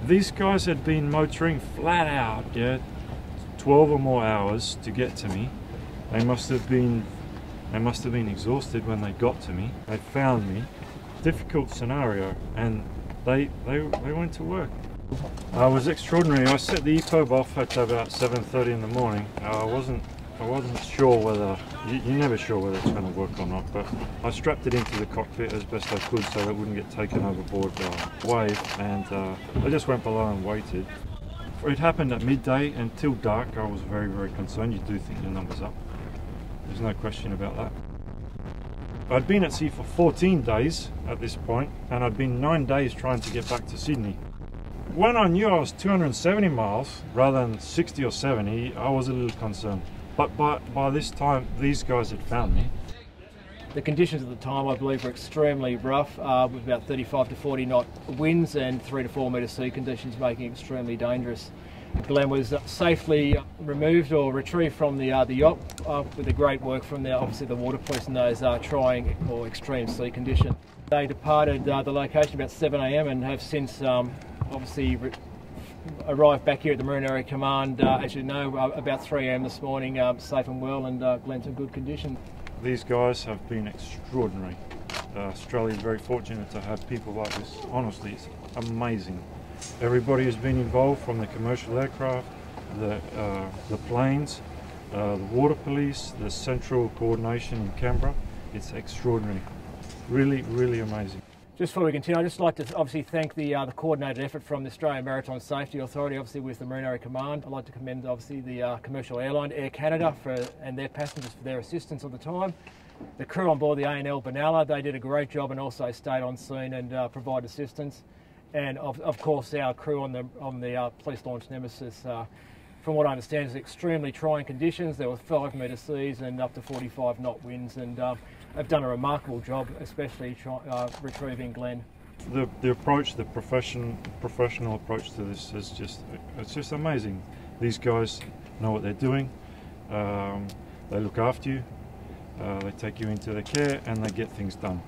These guys had been motoring flat out, yeah, 12 or more hours to get to me. They must have been exhausted when they got to me. They found me. Difficult scenario, and they went to work. It was extraordinary. I set the EPIRB off at about 7:30 in the morning. I wasn't sure whether, you're never sure whether it's going to work or not, but I strapped it into the cockpit as best I could so that it wouldn't get taken overboard by a wave, and I just went below and waited. It happened at midday. Until dark I was very, very concerned. You do think your number's up. There's no question about that. I'd been at sea for 14 days at this point, and I'd been 9 days trying to get back to Sydney. When I knew I was 270 miles rather than 60 or 70, I was a little concerned. But by this time, these guys had found me. The conditions at the time, I believe, were extremely rough, with about 35 to 40 knot winds and 3 to 4 metre sea conditions, making it extremely dangerous. Glenn was safely removed or retrieved from the yacht with the great work from obviously the water police in those trying or extreme sea conditions. They departed the location about 7 AM and have since obviously arrived back here at the Marine Area Command, as you know, about 3 AM this morning, safe and well, and Glenn's in good condition. These guys have been extraordinary. Australia is very fortunate to have people like this. Honestly, it's amazing. Everybody has been involved, from the commercial aircraft, the planes, the water police, the central coordination in Canberra. It's extraordinary. Really, really amazing. Just before we continue, I'd just like to obviously thank the coordinated effort from the Australian Maritime Safety Authority, obviously with the Marine Area Command. I'd like to commend obviously the commercial airline Air Canada and their passengers for their assistance at the time. The crew on board the ANL Benalla, they did a great job and also stayed on scene and provided assistance. And of course our crew on the police launched Nemesis. From what I understand, is extremely trying conditions. There were 5 metre seas and up to 45 knot winds, and they've done a remarkable job, especially retrieving Glenn. The approach, the professional approach to this is just amazing. These guys know what they're doing. They look after you. They take you into their care, and they get things done.